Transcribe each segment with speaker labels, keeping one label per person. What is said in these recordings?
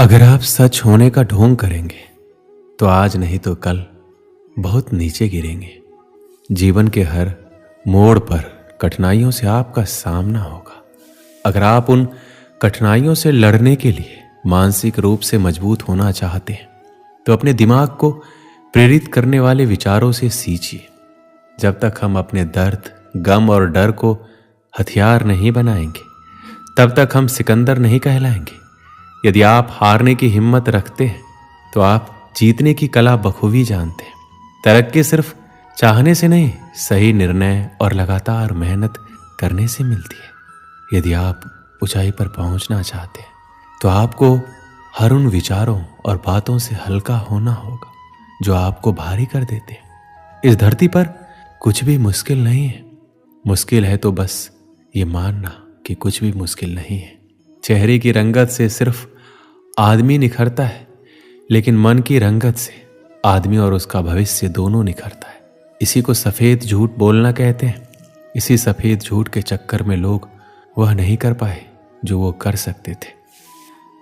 Speaker 1: अगर आप सच होने का ढोंग करेंगे तो आज नहीं तो कल बहुत नीचे गिरेंगे। जीवन के हर मोड़ पर कठिनाइयों से आपका सामना होगा। अगर आप उन कठिनाइयों से लड़ने के लिए मानसिक रूप से मजबूत होना चाहते हैं तो अपने दिमाग को प्रेरित करने वाले विचारों से सींचिए। जब तक हम अपने दर्द, गम और डर को हथियार नहीं बनाएंगे तब तक हम सिकंदर नहीं कहलाएंगे। यदि आप हारने की हिम्मत रखते हैं तो आप जीतने की कला बखूबी जानते हैं। तरक्की सिर्फ चाहने से नहीं, सही निर्णय और लगातार मेहनत करने से मिलती है। यदि आप ऊंचाई पर पहुंचना चाहते हैं तो आपको हर उन विचारों और बातों से हल्का होना होगा जो आपको भारी कर देते हैं। इस धरती पर कुछ भी मुश्किल नहीं है। मुश्किल है तो बस ये मानना कि कुछ भी मुश्किल नहीं है। चेहरे की रंगत से सिर्फ आदमी निखरता है, लेकिन मन की रंगत से आदमी और उसका भविष्य दोनों निखरता है। इसी को सफेद झूठ बोलना कहते हैं। इसी सफेद झूठ के चक्कर में लोग वह नहीं कर पाए जो वो कर सकते थे।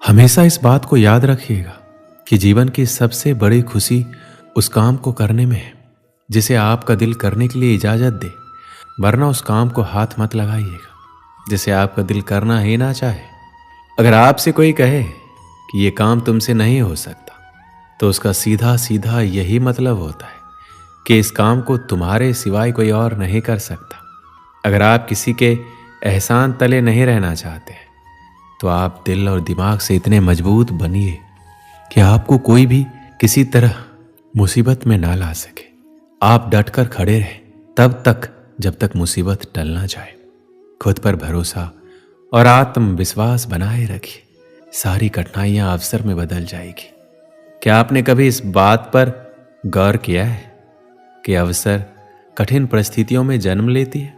Speaker 1: हमेशा इस बात को याद रखिएगा कि जीवन की सबसे बड़ी खुशी उस काम को करने में है जिसे आपका दिल करने के लिए इजाजत दे, वरना उस काम को हाथ मत लगाइएगा जिसे आपका दिल करना ही ना चाहे। अगर आपसे कोई कहे कि ये काम तुमसे नहीं हो सकता तो उसका सीधा सीधा यही मतलब होता है कि इस काम को तुम्हारे सिवाय कोई और नहीं कर सकता। अगर आप किसी के एहसान तले नहीं रहना चाहते तो आप दिल और दिमाग से इतने मजबूत बनिए कि आपको कोई भी किसी तरह मुसीबत में ना ला सके। आप डटकर खड़े रहें तब तक जब तक मुसीबत टल ना जाए। खुद पर भरोसा और आत्मविश्वास बनाए रखिए। सारी कठिनाइयां अवसर में बदल जाएगी। क्या आपने कभी इस बात पर गौर किया है कि अवसर कठिन परिस्थितियों में जन्म लेती है?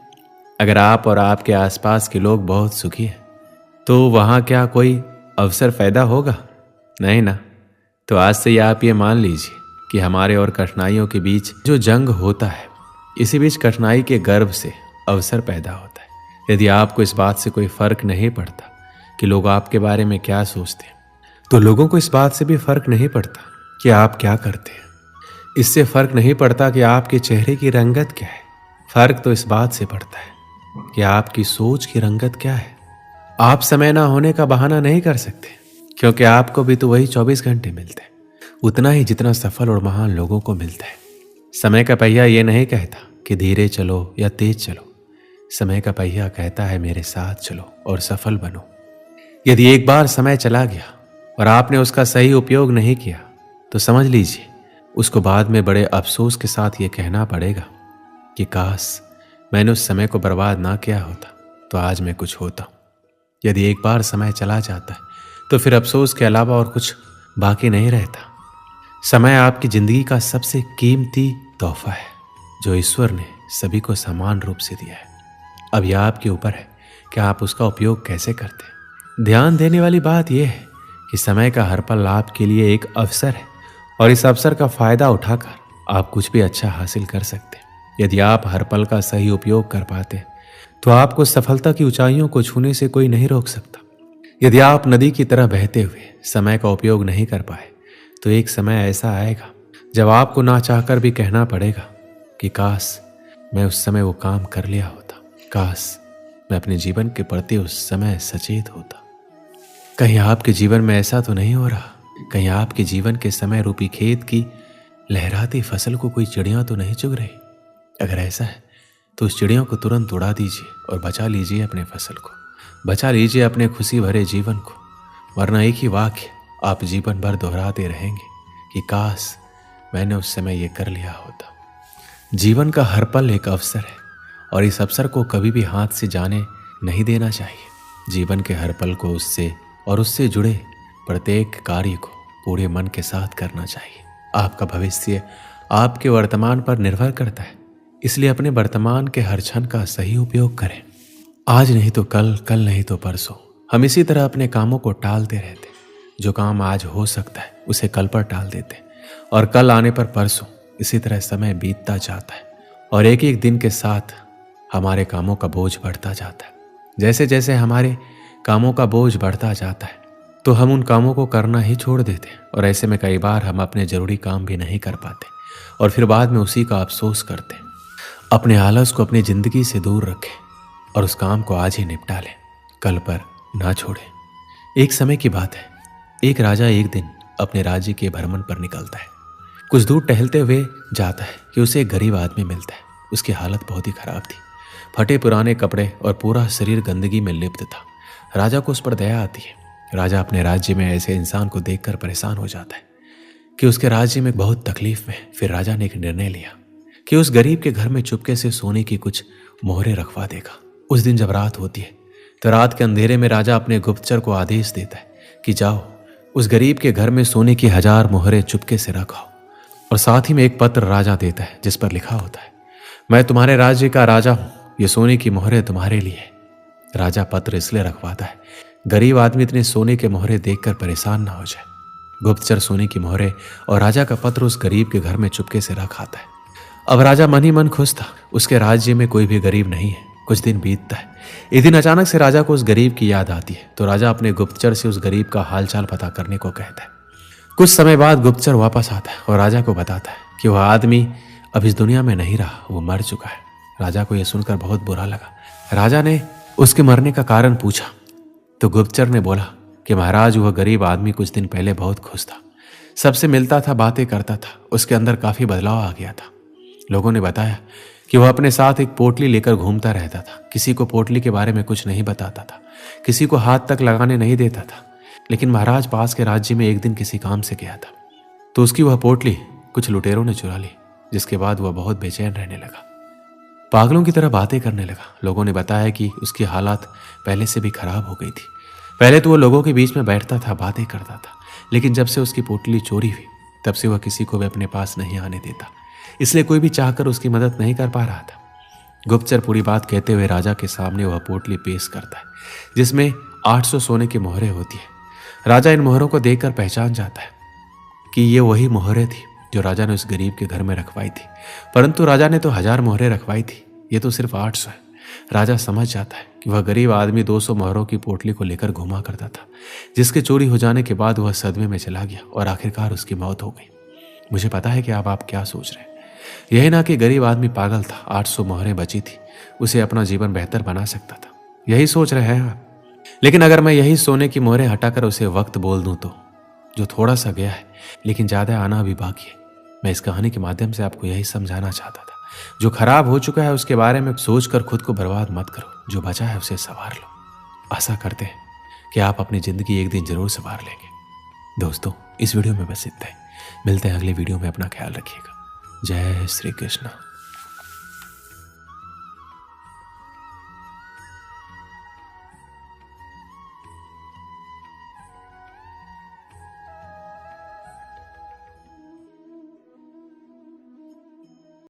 Speaker 1: अगर आप और आपके आसपास के लोग बहुत सुखी हैं तो वहां क्या कोई अवसर पैदा होगा? नहीं ना। तो आज से आप ये मान लीजिए कि हमारे और कठिनाइयों के बीच जो जंग होता है, इसी बीच कठिनाई के गर्भ से अवसर पैदा होता है। यदि आपको इस बात से कोई फर्क नहीं पड़ता कि लोग आपके बारे में क्या सोचते हैं, तो लोगों को इस बात से भी फर्क नहीं पड़ता कि आप क्या करते हैं। इससे फर्क नहीं पड़ता कि आपके चेहरे की रंगत क्या है। फर्क तो इस बात से पड़ता है कि आपकी सोच की रंगत क्या है। आप समय ना होने का बहाना नहीं कर सकते, क्योंकि आपको भी तो वही 24 घंटे मिलते हैं, उतना ही जितना सफल और महान लोगों को मिलता है। समय का पहिया ये नहीं कहता कि धीरे चलो या तेज चलो। समय का पहिया कहता है मेरे साथ चलो और सफल बनो। यदि एक बार समय चला गया और आपने उसका सही उपयोग नहीं किया तो समझ लीजिए उसको बाद में बड़े अफसोस के साथ ये कहना पड़ेगा कि काश मैंने उस समय को बर्बाद ना किया होता तो आज मैं कुछ होता। यदि एक बार समय चला जाता है तो फिर अफसोस के अलावा और कुछ बाकी नहीं रहता। समय आपकी जिंदगी का सबसे कीमती तोहफा है जो ईश्वर ने सभी को समान रूप से दिया है। अब यह आपके ऊपर है कि आप उसका उपयोग कैसे करते हैं। ध्यान देने वाली बात यह है कि समय का हर पल आपके लिए एक अवसर है और इस अवसर का फायदा उठाकर आप कुछ भी अच्छा हासिल कर सकते हैं। यदि आप हर पल का सही उपयोग कर पाते हैं तो आपको सफलता की ऊंचाइयों को छूने से कोई नहीं रोक सकता। यदि आप नदी की तरह बहते हुए समय का उपयोग नहीं कर पाए तो एक समय ऐसा आएगा जब आपको ना चाहकर भी कहना पड़ेगा कि काश मैं उस समय वो काम कर लिया होता, काश मैं अपने जीवन के प्रति उस समय सचेत होता। कहीं आपके जीवन में ऐसा तो नहीं हो रहा? कहीं आपके जीवन के समय रूपी खेत की लहराती फसल को कोई चिड़िया तो नहीं चुग रही? अगर ऐसा है तो उस चिड़ियों को तुरंत उड़ा दीजिए और बचा लीजिए अपने फसल को, बचा लीजिए अपने खुशी भरे जीवन को, वरना एक ही वाक्य आप जीवन भर दोहराते रहेंगे कि काश मैंने उस समय ये कर लिया होता। जीवन का हर पल एक अवसर है और इस अवसर को कभी भी हाथ से जाने नहीं देना चाहिए। जीवन के हर पल को उससे जुड़े प्रत्येक कार्य को पूरे मन के साथ करना चाहिए। आपका भविष्य आपके वर्तमान पर निर्भर करता है, इसलिए अपने वर्तमान के हर क्षण का सही उपयोग करें। आज नहीं तो कल, कल नहीं तो परसों। हम इसी तरह अपने कामों को टालते रहते। जो काम आज हो सकता है उसे कल पर टाल देते और कल आने पर परसों। इसी तरह समय बीतता जाता है और एक एक दिन के साथ हमारे कामों का बोझ बढ़ता जाता है। जैसे जैसे हमारे कामों का बोझ बढ़ता जाता है तो हम उन कामों को करना ही छोड़ देते और ऐसे में कई बार हम अपने जरूरी काम भी नहीं कर पाते और फिर बाद में उसी का अफसोस करते। अपने आलस को अपनी जिंदगी से दूर रखें और उस काम को आज ही निपटा लें, कल पर ना छोड़ें। एक समय की बात है, एक राजा एक दिन अपने राज्य के भ्रमण पर निकलता है। कुछ दूर टहलते हुए जाता है कि उसे एक गरीब आदमी मिलता है। उसकी हालत बहुत ही खराब थी, फटे पुराने कपड़े और पूरा शरीर गंदगी में लिप्त था। राजा को उस पर दया आती है। राजा अपने राज्य में ऐसे इंसान को देखकर परेशान हो जाता है कि उसके राज्य में बहुत तकलीफ में। फिर राजा ने एक निर्णय लिया कि उस गरीब के घर में चुपके से सोने की कुछ मोहरें रखवा देगा। उस दिन जब रात होती है तो रात के अंधेरे में राजा अपने गुप्तचर को आदेश देता है कि जाओ उस गरीब के घर में सोने की 1000 मोहरें चुपके से रखाओ। और साथ ही में एक पत्र राजा देता है जिस पर लिखा होता है, मैं तुम्हारे राज्य का राजा हूं, ये सोने की मोहरें तुम्हारे लिए। राजा पत्र इसलिए रखवाता है गरीब आदमी इतने सोने के मोहरे देखकर परेशान ना हो जाए। गुप्तचर सोने की मोहरे और राजा का पत्र उस गरीब के घर में चुपके से रख आता है। अब राजा मन ही मन खुश था, उसके राज्य में कोई भी गरीब नहीं है। कुछ दिन बीतता है। एक दिन अचानक से राजा को उस गरीब की याद आती है तो राजा अपने गुप्तचर से उस गरीब का हालचाल पता करने को कहता है। कुछ समय बाद गुप्तचर वापस आता है और राजा को बताता है कि वह आदमी अब इस दुनिया में नहीं रहा, वो मर चुका है। राजा को यह सुनकर बहुत बुरा लगा। राजा ने उसके मरने का कारण पूछा तो गुप्तचर ने बोला कि महाराज वह गरीब आदमी कुछ दिन पहले बहुत खुश था, सबसे मिलता था, बातें करता था, उसके अंदर काफी बदलाव आ गया था। लोगों ने बताया कि वह अपने साथ एक पोटली लेकर घूमता रहता था, किसी को पोटली के बारे में कुछ नहीं बताता था, किसी को हाथ तक लगाने नहीं देता था। लेकिन महाराज पास के राज्य में एक दिन किसी काम से गया था तो उसकी वह पोटली कुछ लुटेरों ने चुरा ली, जिसके बाद वह बहुत बेचैन रहने लगा, पागलों की तरह बातें करने लगा। लोगों ने बताया कि उसकी हालत पहले से भी खराब हो गई थी। पहले तो वह लोगों के बीच में बैठता था, बातें करता था, लेकिन जब से उसकी पोटली चोरी हुई तब से वह किसी को भी अपने पास नहीं आने देता, इसलिए कोई भी चाहकर उसकी मदद नहीं कर पा रहा था। गुप्तचर पूरी बात कहते हुए राजा के सामने वह पोटली पेश करता है जिसमें 800 सोने की मोहरें होती है। राजा इन मोहरों को देखकर पहचान जाता है कि ये वही मोहरें थी जो राजा ने उस गरीब के घर में रखवाई थी, परंतु राजा ने तो 1000 मोहरें रखवाई थी, ये तो सिर्फ 800 है। राजा समझ जाता है कि वह गरीब आदमी 200 मोहरों की पोटली को लेकर घुमा करता था, जिसके चोरी हो जाने के बाद वह सदमे में चला गया और आखिरकार उसकी मौत हो गई। मुझे पता है कि अब आप क्या सोच रहे हैं। यही ना कि गरीब आदमी पागल था, 800 मोहरें बची थी, उसे अपना जीवन बेहतर बना सकता था, यही सोच रहे हैं आप। लेकिन अगर मैं यही सोने की मोहरें हटाकर उसे वक्त बोल दूं तो जो थोड़ा सा गया है लेकिन ज्यादा आना अभी बाकी है। मैं इस कहानी के माध्यम से आपको यही समझाना चाहता था, जो खराब हो चुका है उसके बारे में सोचकर खुद को बर्बाद मत करो, जो बचा है उसे संवार लो। आशा करते हैं कि आप अपनी जिंदगी एक दिन जरूर संवार लेंगे। दोस्तों, इस वीडियो में बस इतना ही। मिलते हैं अगले वीडियो में, अपना ख्याल रखिएगा। जय श्री कृष्ण।